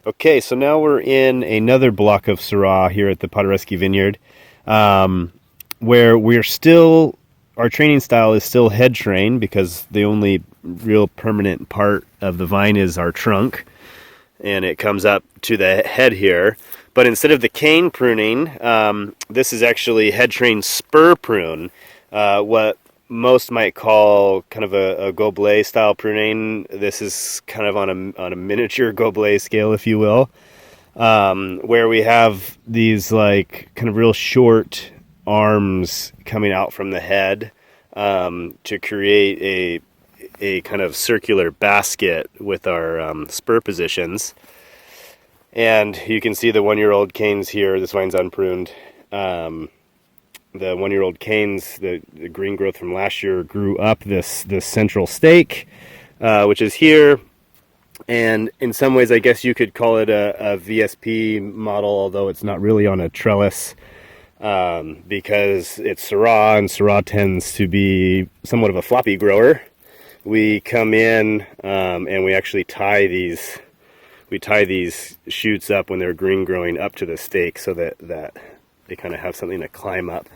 Okay, so now we're in another block of Syrah here at the Paderewski Vineyard, where our training style is still head train because the only real permanent part of the vine is our trunk, and it comes up to the head here. But instead of the cane pruning, this is actually head train spur prune, what most might call kind of a Goblet style pruning. This is kind of on a miniature Goblet scale, if you will, where we have these like kind of real short arms coming out from the head to create a kind of circular basket with our spur positions. And you can see the 1-year-old canes here. This vine's unpruned. The 1-year-old canes, the green growth from last year, grew up this central stake, which is here. And in some ways, I guess you could call it a VSP model, although it's not really on a trellis, because it's Syrah, and Syrah tends to be somewhat of a floppy grower. We come in and we actually tie these shoots up when they're green growing up to the stake so that they kind of have something to climb up.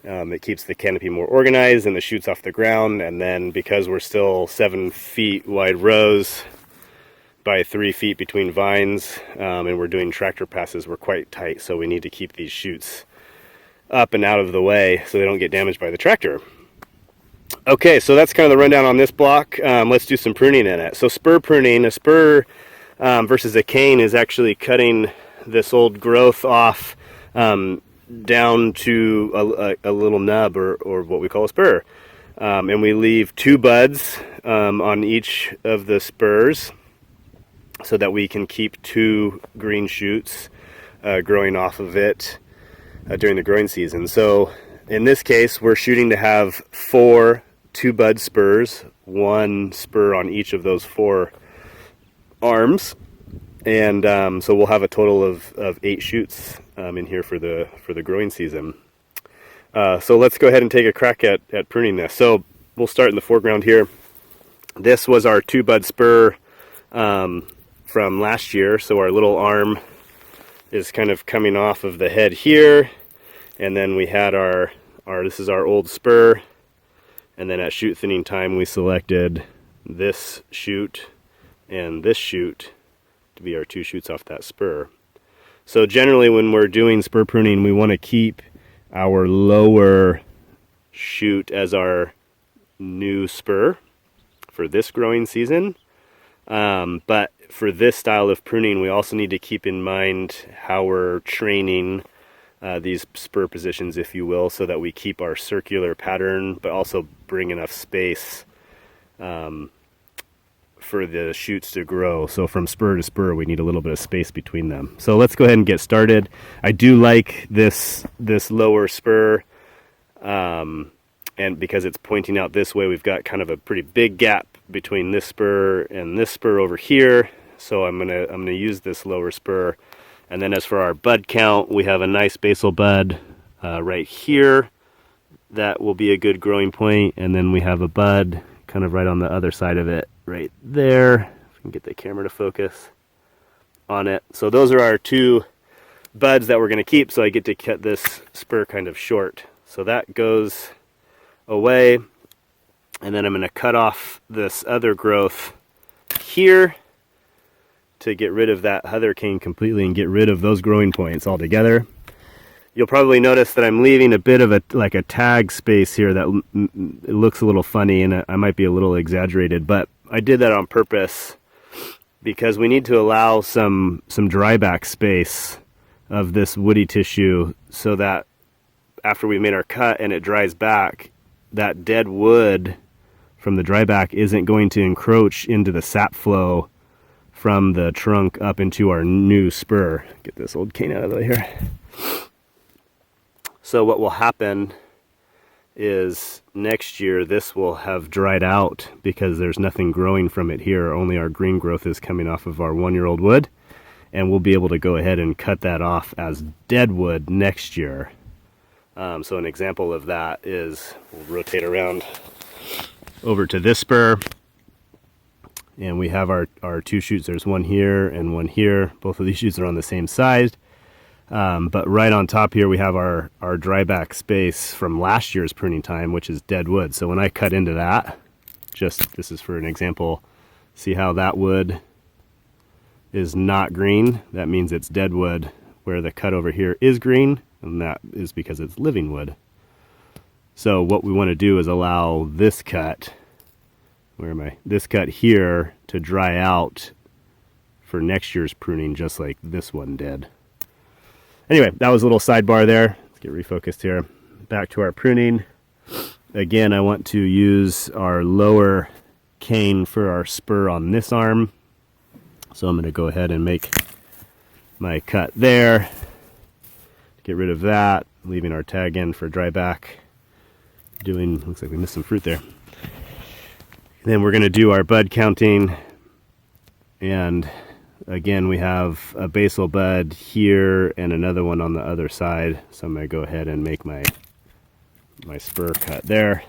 It keeps the canopy more organized and the shoots off the ground. And then because we're still 7 feet wide rows by 3 feet between vines, and we're doing tractor passes, we're quite tight. So we need to keep these shoots up and out of the way so they don't get damaged by the tractor. Okay, so that's kind of the rundown on this block. Let's do some pruning in it. So spur pruning, a spur versus a cane is actually cutting this old growth off down to a little nub or what we call a spur. And we leave 2 buds on each of the spurs so that we can keep 2 green shoots growing off of it during the growing season. So in this case, we're shooting to have 4 2-bud spurs, 1 spur on each of those 4 arms. And so we'll have a total of 8 shoots in here for the growing season. So let's go ahead and take a crack at pruning this. So we'll start in the foreground here. This was our 2-bud spur from last year. So our little arm is kind of coming off of the head here. And then we had this is our old spur. And then at shoot thinning time, we selected this shoot and this shoot to be our 2 shoots off that spur. So generally when we're doing spur pruning, we want to keep our lower shoot as our new spur for this growing season. But for this style of pruning, we also need to keep in mind how we're training these spur positions, if you will, so that we keep our circular pattern, but also bring enough space for the shoots to grow. So from spur to spur, we need a little bit of space between them. So let's go ahead and get started. I do like this lower spur, and because it's pointing out this way, we've got kind of a pretty big gap between this spur and this spur over here. So I'm gonna use this lower spur. And then as for our bud count, we have a nice basal bud right here. That will be a good growing point. And then we have a bud kind of right on the other side of it right there. If we can get the camera to focus on it. So those are our 2 buds that we're going to keep. So I get to cut this spur kind of short. So that goes away. And then I'm going to cut off this other growth here to get rid of that other cane completely and get rid of those growing points altogether. You'll probably notice that I'm leaving a bit of a tag space here that it looks a little funny, and I might be a little exaggerated, but I did that on purpose because we need to allow some dryback space of this woody tissue so that after we made our cut and it dries back, that dead wood from the dryback isn't going to encroach into the sap flow from the trunk up into our new spur. Get this old cane out of the way here. So what will happen is next year this will have dried out because there's nothing growing from it here. Only our green growth is coming off of our 1-year-old wood, and we'll be able to go ahead and cut that off as dead wood next year. So an example of that is, we'll rotate around over to this spur. And we have our 2 shoots. There's one here and one here. Both of these shoots are on the same size. But right on top here we have our dry back space from last year's pruning time, which is dead wood. So when I cut into that, this is for an example, see how that wood is not green? That means it's dead wood, where the cut over here is green, and that is because it's living wood. So what we want to do is allow this cut, this cut here to dry out for next year's pruning, just like this one did. Anyway, that was a little sidebar there. Let's get refocused here. Back to our pruning. Again, I want to use our lower cane for our spur on this arm. So I'm going to go ahead and make my cut there. Get rid of that, leaving our tag in for dry back. Looks like we missed some fruit there. Then we're going to do our bud counting. And again, we have a basal bud here and another one on the other side. So I'm going to go ahead and make my spur cut there.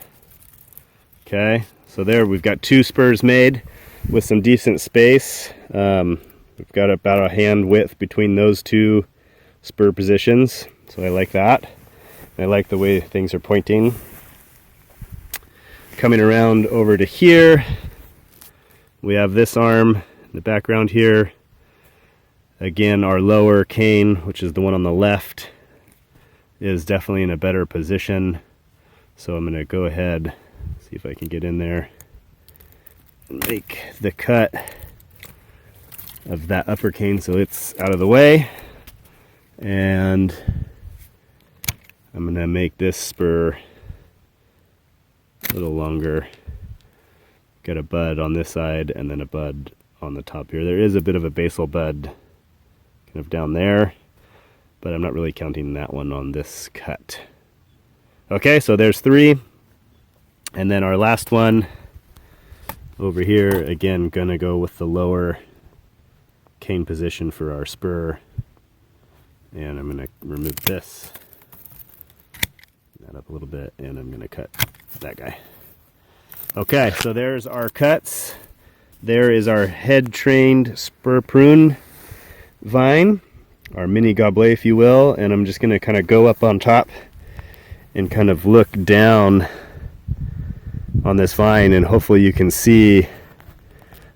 Okay, so there we've got 2 spurs made with some decent space. We've got about a hand width between those 2 spur positions, so I like that. I like the way things are pointing. Coming around over to here, we have this arm in the background here. Again, our lower cane, which is the one on the left, is definitely in a better position. So I'm going to go ahead, see if I can get in there and make the cut of that upper cane so it's out of the way. And I'm going to make this spur a little longer. Got a bud on this side and then a bud on the top here. There is a bit of a basal bud kind of down there, but I'm not really counting that one on this cut. Okay, so there's 3. And then our last one over here, again, gonna go with the lower cane position for our spur. And I'm gonna remove this, that up a little bit, and I'm gonna cut that guy. Okay, so there's our cuts. There is our head trained spur prune vine, our mini goblet, if you will. And I'm just gonna kind of go up on top and kind of look down on this vine, and hopefully you can see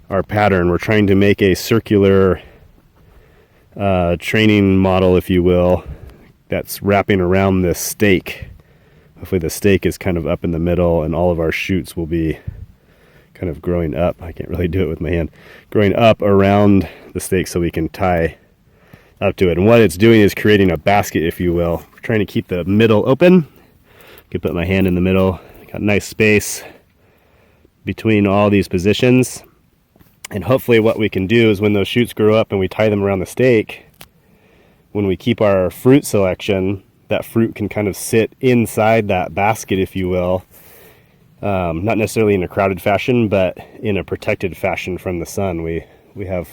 our pattern. We're trying to make a circular training model, if you will, that's wrapping around this stake. Hopefully the stake is kind of up in the middle, and all of our shoots will be kind of growing up. I can't really do it with my hand. Growing up around the stake so we can tie up to it. And what it's doing is creating a basket, if you will. We're trying to keep the middle open. I can put my hand in the middle. Got nice space between all these positions. And hopefully what we can do is when those shoots grow up and we tie them around the stake, when we keep our fruit selection, that fruit can kind of sit inside that basket, if you will. Not necessarily in a crowded fashion, but in a protected fashion from the sun. We have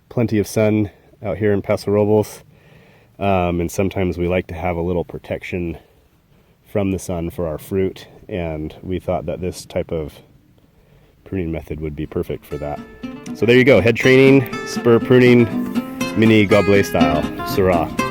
plenty of sun out here in Paso Robles, and sometimes we like to have a little protection from the sun for our fruit, and we thought that this type of pruning method would be perfect for that. So there you go, head training, spur pruning, mini Goblet Style Syrah.